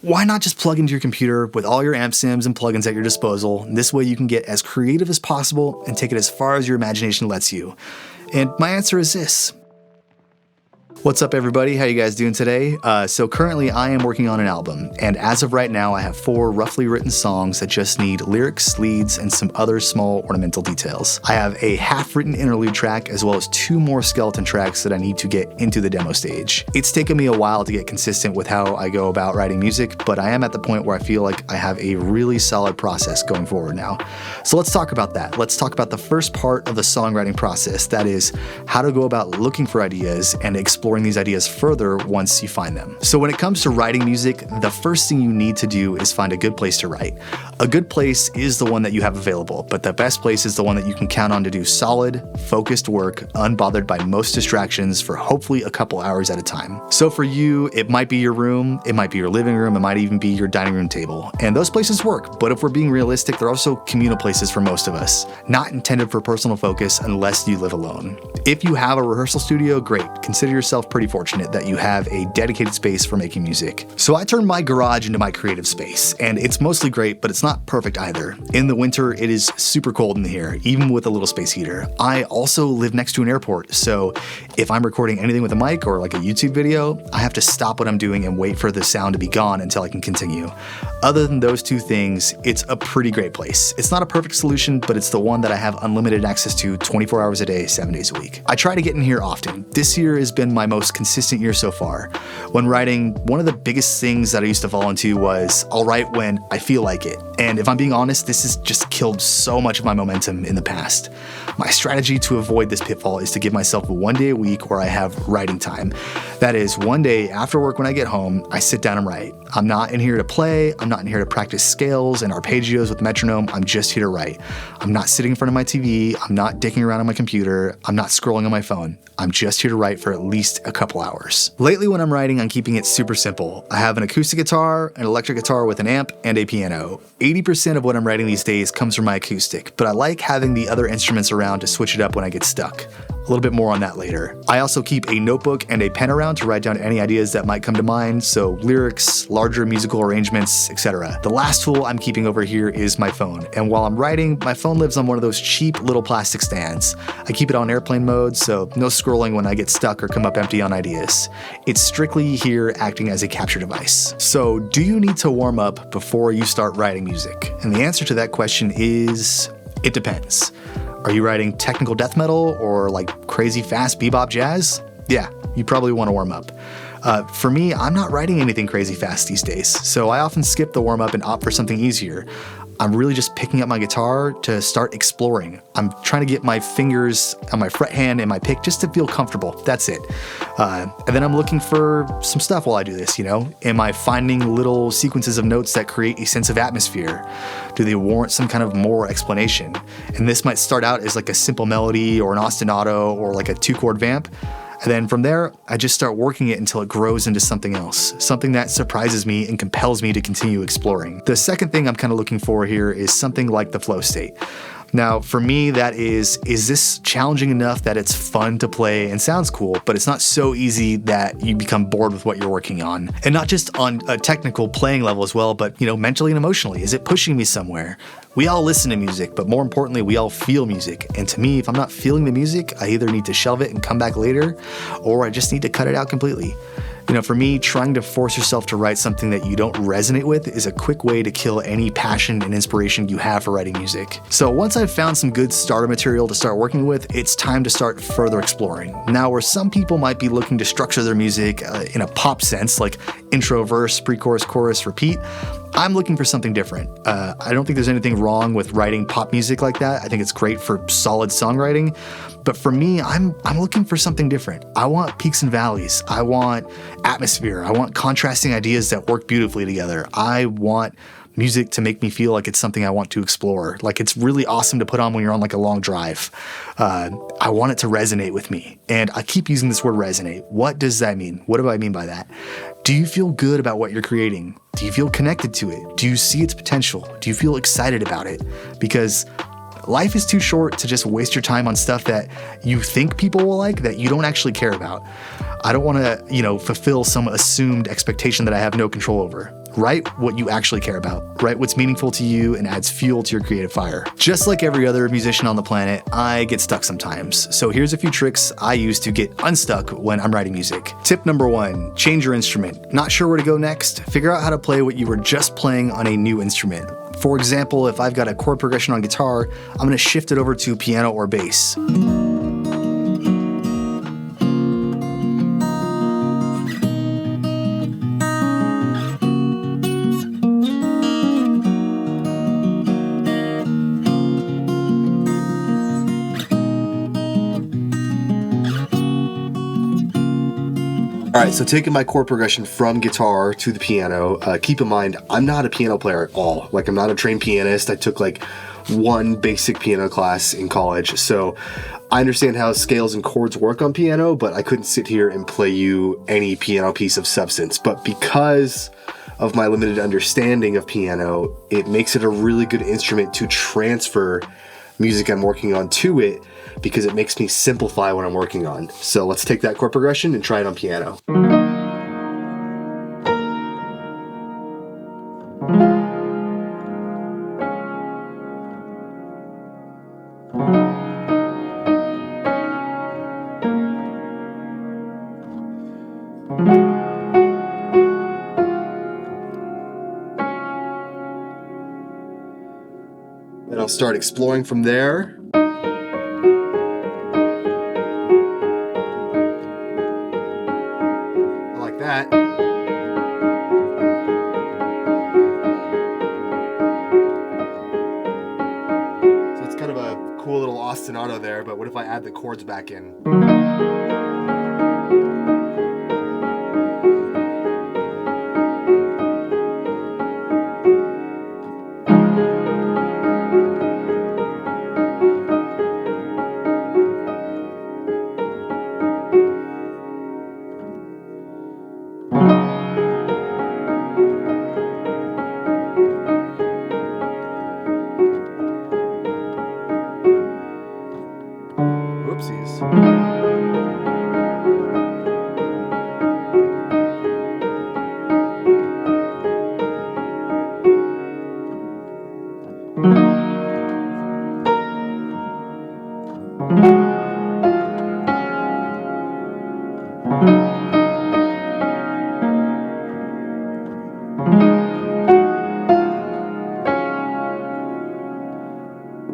why not just plug into your computer with all your amp sims and plugins at your disposal? This way you can get as creative as possible and take it as far as your imagination lets you. And my answer is this. What's up, everybody? How you guys doing today? So currently I am working on an album, and as of right now I have 4 roughly written songs that just need lyrics, leads, and some other small ornamental details. I have a half-written interlude track as well as 2 more skeleton tracks that I need to get into the demo stage. It's taken me a while to get consistent with how I go about writing music, but I am at the point where I feel like I have a really solid process going forward now. So let's talk about that. Let's talk about the first part of the songwriting process, that is how to go about looking for ideas and exploring these ideas further once you find them. So when it comes to writing music, the first thing you need to do is find a good place to write. A good place is the one that you have available, but the best place is the one that you can count on to do solid, focused work, unbothered by most distractions for hopefully a couple hours at a time. So for you, it might be your room, it might be your living room, it might even be your dining room table. And those places work, but if we're being realistic, they're also communal places for most of us, not intended for personal focus unless you live alone. If you have a rehearsal studio, great. Consider yourself pretty fortunate that you have a dedicated space for making music. So I turned my garage into my creative space, and it's mostly great, but it's not perfect either. In the winter, it is super cold in here, even with a little space heater. I also live next to an airport, so if I'm recording anything with a mic or like a YouTube video, I have to stop what I'm doing and wait for the sound to be gone until I can continue. Other than those 2 things, it's a pretty great place. It's not a perfect solution, but it's the one that I have unlimited access to 24 hours a day, 7 days a week. I try to get in here often. This year has been my most consistent year so far. When writing, one of the biggest things that I used to fall into was I'll write when I feel like it. And if I'm being honest, this has just killed so much of my momentum in the past. My strategy to avoid this pitfall is to give myself 1 day a week where I have writing time. That is, 1 day after work when I get home, I sit down and write. I'm not in here to play, I'm not in here to practice scales and arpeggios with metronome, I'm just here to write. I'm not sitting in front of my TV, I'm not dicking around on my computer, I'm not scrolling on my phone. I'm just here to write for at least a couple hours. Lately when I'm writing, I'm keeping it super simple. I have an acoustic guitar, an electric guitar with an amp, and a piano. 80% of what I'm writing these days comes from my acoustic, but I like having the other instruments around to switch it up when I get stuck. A little bit more on that later. I also keep a notebook and a pen around to write down any ideas that might come to mind, so lyrics, larger musical arrangements, etc. The last tool I'm keeping over here is my phone, and while I'm writing, my phone lives on one of those cheap little plastic stands. I keep it on airplane mode, so no scrolling when I get stuck or come up empty on ideas. It's strictly here acting as a capture device. So, do you need to warm up before you start writing music? And the answer to that question is, it depends. Are you writing technical death metal or like crazy fast bebop jazz? Yeah, you probably want to warm up. For me, I'm not writing anything crazy fast these days, so I often skip the warm up and opt for something easier. I'm really just picking up my guitar to start exploring. I'm trying to get my fingers on my fret hand and my pick just to feel comfortable. That's it. And then I'm looking for some stuff while I do this, you know? Am I finding little sequences of notes that create a sense of atmosphere? Do they warrant some kind of more explanation? And this might start out as like a simple melody or an ostinato or like a 2-chord vamp. And then from there, I just start working it until it grows into something else, something that surprises me and compels me to continue exploring. The second thing I'm kind of looking for here is something like the flow state. Now, for me, that is this challenging enough that it's fun to play and sounds cool, but it's not so easy that you become bored with what you're working on? And not just on a technical playing level as well, but, you know, mentally and emotionally. Is it pushing me somewhere? We all listen to music, but more importantly, we all feel music. And to me, if I'm not feeling the music, I either need to shelve it and come back later, or I just need to cut it out completely. You know, for me, trying to force yourself to write something that you don't resonate with is a quick way to kill any passion and inspiration you have for writing music. So once I've found some good starter material to start working with, it's time to start further exploring. Now, where some people might be looking to structure their music in a pop sense, like intro, verse, pre-chorus, chorus, repeat, I'm looking for something different. I don't think there's anything wrong with writing pop music like that. I think it's great for solid songwriting. But for me, I'm looking for something different. I want peaks and valleys. I want atmosphere. I want contrasting ideas that work beautifully together. I want music to make me feel like it's something I want to explore. Like it's really awesome to put on when you're on like a long drive. I want it to resonate with me. And I keep using this word resonate. What does that mean? What do I mean by that? Do you feel good about what you're creating? Do you feel connected to it? Do you see its potential? Do you feel excited about it? Because Life is too short to just waste your time on stuff that you think people will like that you don't actually care about. I don't want to, fulfill some assumed expectation that I have no control over. Write what you actually care about. Write what's meaningful to you and adds fuel to your creative fire. Just like every other musician on the planet, I get stuck sometimes. So here's a few tricks I use to get unstuck when I'm writing music. Tip number 1, change your instrument. Not sure where to go next? Figure out how to play what you were just playing on a new instrument. For example, if I've got a chord progression on guitar, I'm going to shift it over to piano or bass. All right, so taking my chord progression from guitar to the piano, keep in mind, I'm not a piano player at all. Like, I'm not a trained pianist. I took like one basic piano class in college. So I understand how scales and chords work on piano, but I couldn't sit here and play you any piano piece of substance. But because of my limited understanding of piano, it makes it a really good instrument to transfer music I'm working on to it, because it makes me simplify what I'm working on. So let's take that chord progression and try it on piano. And I'll start exploring from there. That. So it's kind of a cool little ostinato there, but what if I add the chords back in? Whoopsies.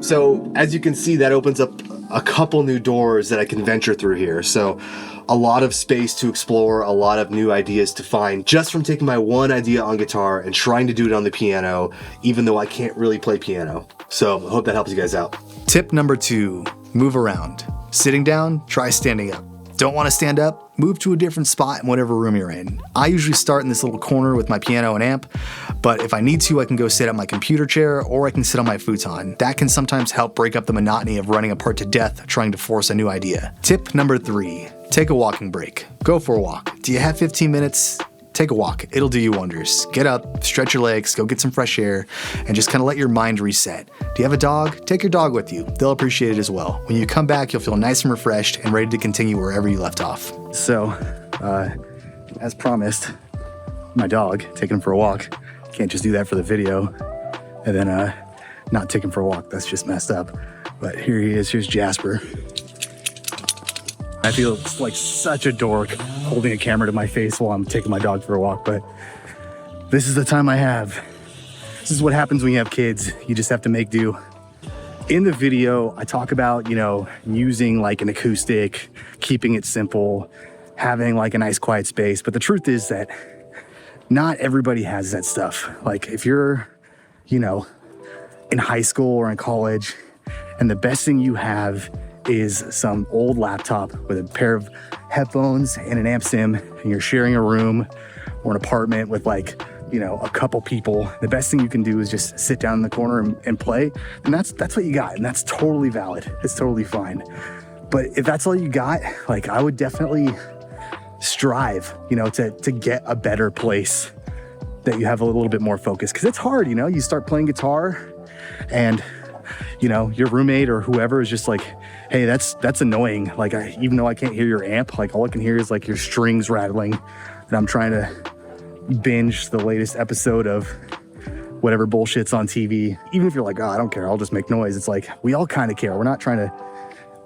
So as you can see, that opens up a couple new doors that I can venture through here. So a lot of space to explore, a lot of new ideas to find just from taking my one idea on guitar and trying to do it on the piano, even though I can't really play piano. So I hope that helps you guys out. Tip number 2, move around. Sitting down, try standing up. Don't want to stand up? Move to a different spot in whatever room you're in. I usually start in this little corner with my piano and amp, but if I need to, I can go sit at my computer chair or I can sit on my futon. That can sometimes help break up the monotony of running a part to death trying to force a new idea. Tip number 3, take a walking break. Go for a walk. Do you have 15 minutes? Take a walk. It'll do you wonders. Get up, stretch your legs, go get some fresh air, and just kind of let your mind reset. Do you have a dog? Take your dog with you. They'll appreciate it as well. When you come back, you'll feel nice and refreshed and ready to continue wherever you left off. So, as promised, my dog, taking him for a walk. Can't just do that for the video and then not take him for a walk. That's just messed up. But here he is. Here's Jasper. I feel like such a dork holding a camera to my face while I'm taking my dog for a walk, but this is the time I have. This is what happens when you have kids. You just have to make do. In the video, I talk about, using like an acoustic, keeping it simple, having like a nice quiet space. But the truth is that not everybody has that stuff. Like if you're, in high school or in college, and the best thing you have is some old laptop with a pair of headphones and an amp sim, and you're sharing a room or an apartment with like, a couple people, the best thing you can do is just sit down in the corner and play. And that's what you got. And that's totally valid. It's totally fine. But if that's all you got, like I would definitely strive, to get a better place that you have a little bit more focus. Cause it's hard, you start playing guitar and your roommate or whoever is just like, hey, that's annoying. Like, even though I can't hear your amp, like all I can hear is like your strings rattling, and I'm trying to binge the latest episode of whatever bullshit's on TV. Even if you're like, oh, I don't care, I'll just make noise. It's like, we all kind of care. We're not trying to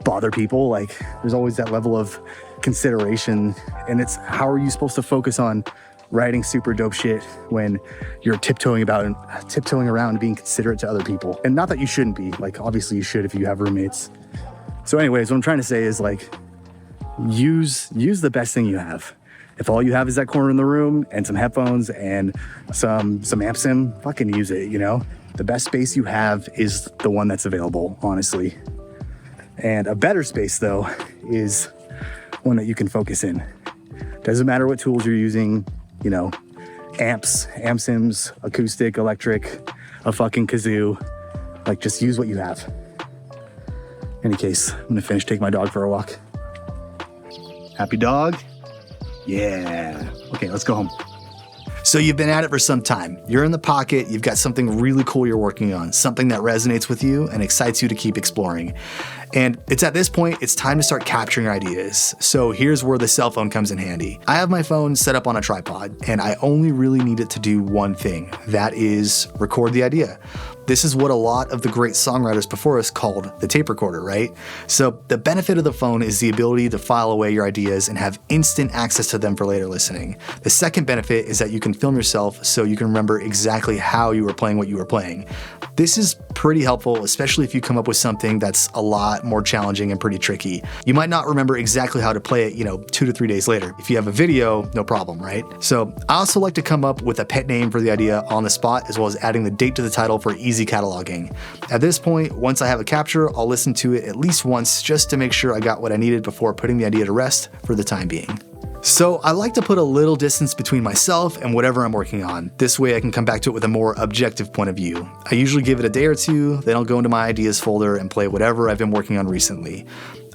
bother people. Like, there's always that level of consideration, and it's how are you supposed to focus on writing super dope shit when you're tiptoeing around and being considerate to other people? And not that you shouldn't be, like, obviously you should if you have roommates. So anyways, what I'm trying to say is, like, use the best thing you have. If all you have is that corner in the room and some headphones and some amp sim, fucking use it, The best space you have is the one that's available, honestly. And a better space, though, is one that you can focus in. Doesn't matter what tools you're using, amps, amp sims, acoustic, electric, a fucking kazoo. Like, just use what you have. In any case, I'm gonna finish taking my dog for a walk. Happy dog? Yeah. Okay, let's go home. So you've been at it for some time. You're in the pocket, you've got something really cool you're working on, something that resonates with you and excites you to keep exploring. And it's at this point, it's time to start capturing ideas. So here's where the cell phone comes in handy. I have my phone set up on a tripod, and I only really need it to do one thing. That is record the idea. This is what a lot of the great songwriters before us called the tape recorder, right? So the benefit of the phone is the ability to file away your ideas and have instant access to them for later listening. The second benefit is that you can film yourself so you can remember exactly how you were playing what you were playing. This is pretty helpful, especially if you come up with something that's a lot more challenging and pretty tricky. You might not remember exactly how to play it, 2 to 3 days later. If you have a video, no problem, right? So I also like to come up with a pet name for the idea on the spot, as well as adding the date to the title for easy cataloging. At this point, once I have a capture, I'll listen to it at least once just to make sure I got what I needed before putting the idea to rest for the time being. So I like to put a little distance between myself and whatever I'm working on. This way I can come back to it with a more objective point of view. I usually give it a day or two, then I'll go into my ideas folder and play whatever I've been working on recently.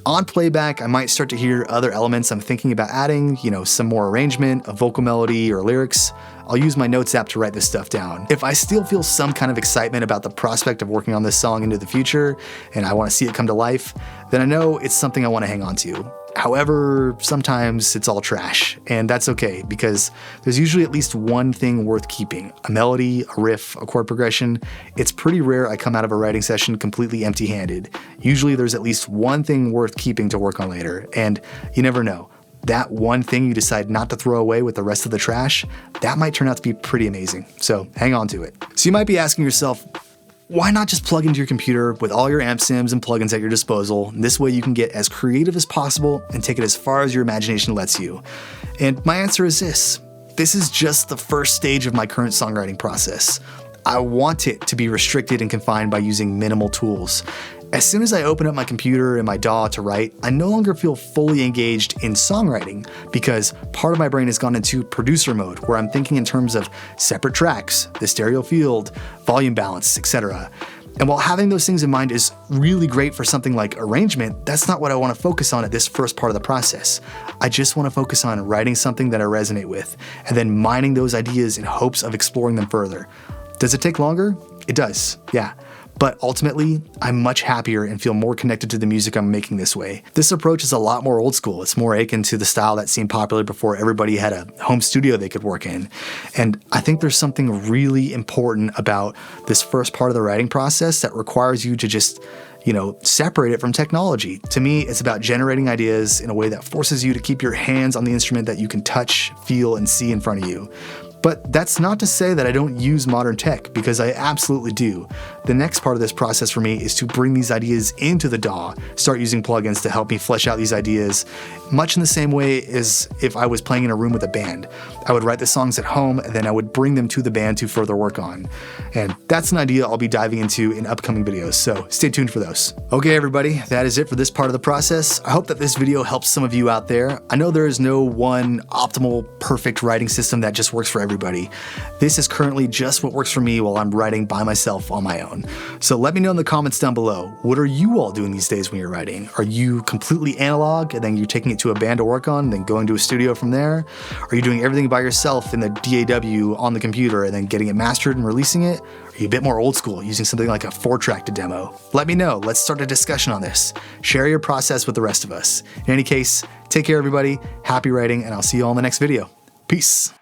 On playback, I might start to hear other elements I'm thinking about adding, some more arrangement, a vocal melody, or lyrics. I'll use my notes app to write this stuff down. If I still feel some kind of excitement about the prospect of working on this song into the future, and I want to see it come to life, then I know it's something I want to hang on to. However, sometimes it's all trash, and that's okay because there's usually at least one thing worth keeping: a melody, a riff, a chord progression. It's pretty rare I come out of a writing session completely empty-handed. Usually there's at least one thing worth keeping to work on later, and you never know. That one thing you decide not to throw away with the rest of the trash, that might turn out to be pretty amazing. So hang on to it. So you might be asking yourself, why not just plug into your computer with all your amp sims and plugins at your disposal? This way you can get as creative as possible and take it as far as your imagination lets you. And my answer is this. This is just the first stage of my current songwriting process. I want it to be restricted and confined by using minimal tools. As soon as I open up my computer and my DAW to write, I no longer feel fully engaged in songwriting because part of my brain has gone into producer mode where I'm thinking in terms of separate tracks, the stereo field, volume balance, etc. And while having those things in mind is really great for something like arrangement, that's not what I want to focus on at this first part of the process. I just want to focus on writing something that I resonate with and then mining those ideas in hopes of exploring them further. Does it take longer? It does, yeah. But ultimately, I'm much happier and feel more connected to the music I'm making this way. This approach is a lot more old school. It's more akin to the style that seemed popular before everybody had a home studio they could work in. And I think there's something really important about this first part of the writing process that requires you to just, separate it from technology. To me, it's about generating ideas in a way that forces you to keep your hands on the instrument that you can touch, feel, and see in front of you. But that's not to say that I don't use modern tech, because I absolutely do. The next part of this process for me is to bring these ideas into the DAW, start using plugins to help me flesh out these ideas, much in the same way as if I was playing in a room with a band. I would write the songs at home, and then I would bring them to the band to further work on. And that's an idea I'll be diving into in upcoming videos, so stay tuned for those. Okay, everybody, that is it for this part of the process. I hope that this video helps some of you out there. I know there is no one optimal, perfect writing system that just works for everybody. everybody. This is currently just what works for me while I'm writing by myself on my own. So let me know in the comments down below, what are you all doing these days when you're writing? Are you completely analog and then you're taking it to a band to work on, then going to a studio from there? Are you doing everything by yourself in the DAW on the computer and then getting it mastered and releasing it? Are you a bit more old school, using something like a 4-track to demo? Let me know. Let's start a discussion on this. Share your process with the rest of us. In any case, take care everybody, happy writing, and I'll see you all in the next video. Peace.